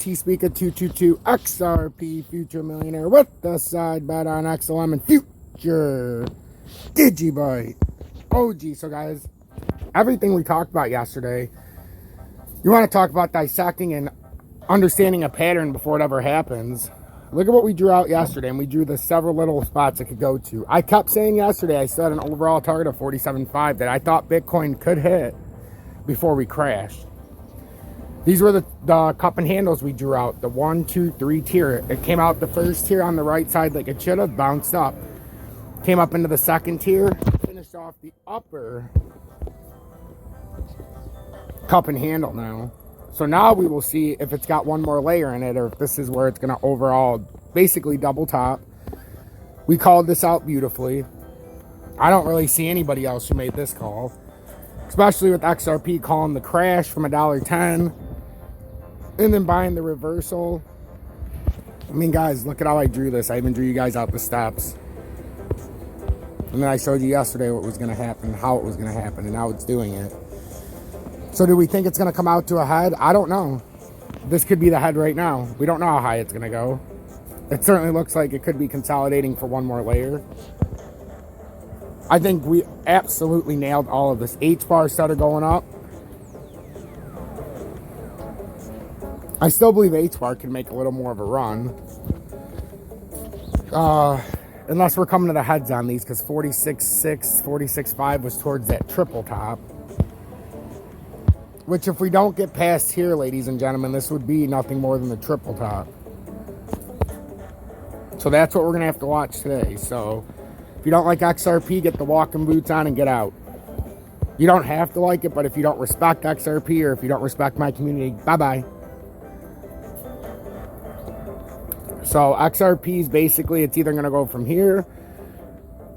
T-Speaker 222 XRP Future Millionaire with the side bet on XLM and Future Digibyte OG. So guys, everything we talked about yesterday, you want to talk about dissecting and understanding a pattern before it ever happens. Look at what we drew out yesterday, and we drew the several little spots it could go to. I kept saying yesterday, I set an overall target of 47.5 that I thought Bitcoin could hit before we crashed. These were the cup and handles we drew out, the 1, 2, 3 tier. It came out the first tier on the right side like it should have, bounced up. Came up into the second tier, finished off the upper cup and handle now. So now we will see if it's got one more layer in it, or if this is where it's going to overall basically double top. We called this out beautifully. I don't really see anybody else who made this call, especially with XRP calling the crash from $1.10 and then buying the reversal. I mean, guys, look at how I drew this. I even drew you guys out the steps. And then I showed you yesterday what was going to happen, how it was going to happen, and now it's doing it. So do we think it's going to come out to a head? I don't know. This could be the head right now. We don't know how high it's going to go. It certainly looks like it could be consolidating for one more layer. I think we absolutely nailed all of this. H-bar started going up. I still believe H-bar can make a little more of a run. Unless we're coming to the heads on these, because 46.6, 46.5 was towards that triple top. Which, if we don't get past here, ladies and gentlemen, this would be nothing more than the triple top. So that's what we're going to have to watch today. So if you don't like XRP, get the walking boots on and get out. You don't have to like it, but if you don't respect XRP or if you don't respect my community, bye-bye. So XRP is basically, it's either going to go from here,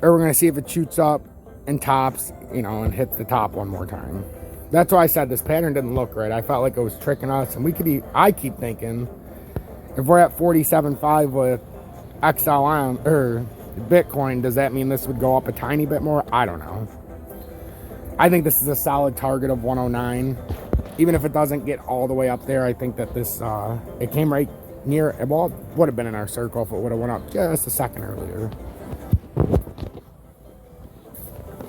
or we're going to see if it shoots up and tops, you know, and hits the top one more time. That's why I said this pattern didn't look right. I felt like it was tricking us, and we could. I keep thinking, if we're at 47.5 with XLM or Bitcoin, does that mean this would go up a tiny bit more? I don't know. I think this is a solid target of 109. Even if it doesn't get all the way up there, I think that this it came right near. Well, it would have been in our circle if it would have went up just a second earlier.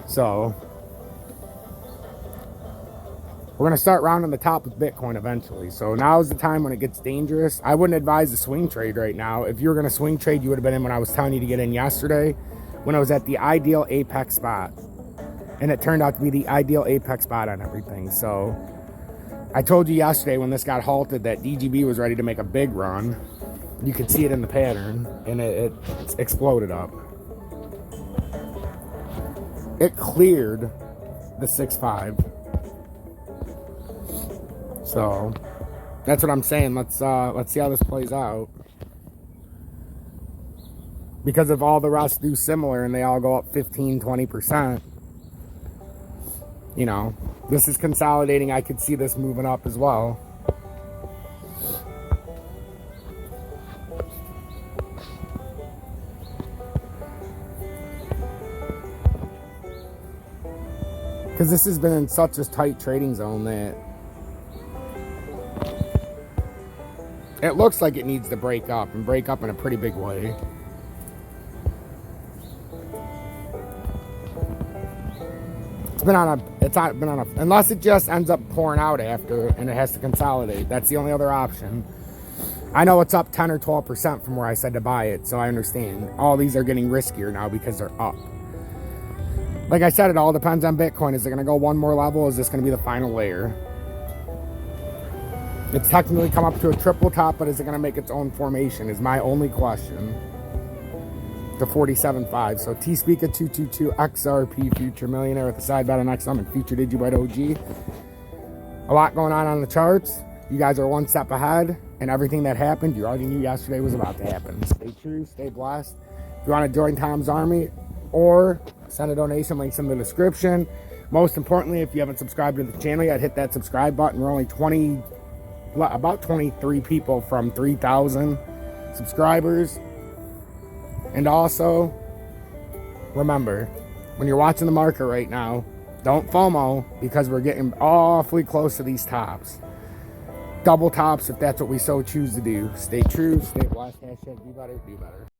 So we're going to start rounding the top with Bitcoin eventually. So now is the time when it gets dangerous. I wouldn't advise a swing trade right now. If you were going to swing trade, you would have been in when I was telling you to get in yesterday, when I was at the ideal apex spot. And it turned out to be the ideal apex spot on everything. So I told you yesterday when this got halted that DGB was ready to make a big run. You could see it in the pattern, and it exploded up. It cleared the 6.5. So that's what I'm saying. Let's see how this plays out. Because if all the rest do similar and they all go up 15-20%, you know, this is consolidating. I could see this moving up as well. Because this has been in such a tight trading zone that it looks like it needs to break up, and break up in a pretty big way. It's been on a, unless it just ends up pouring out after and it has to consolidate. That's the only other option. I know it's up 10 or 12% from where I said to buy it, so I understand. All these are getting riskier now because they're up. Like I said, it all depends on Bitcoin. Is it going to go one more level? Is this going to be the final layer? It's technically come up to a triple top, but is it going to make its own formation is my only question. To 47.5. So T-Speaker 222 XRP Future Millionaire with the side bet on XM and Future Digibyte OG. A lot going on the charts. You guys are one step ahead, and everything that happened, you already knew yesterday was about to happen. Stay true, stay blessed. If you want to join Tom's Army or send a donation, links in the description. Most importantly, if you haven't subscribed to the channel yet, hit that subscribe button. We're only about 23 people from 3,000 subscribers. And also, remember, when you're watching the market right now, don't FOMO, because we're getting awfully close to these tops. double tops if that's what we so choose to do. Stay true, stay blessed, hashtag be better, do better.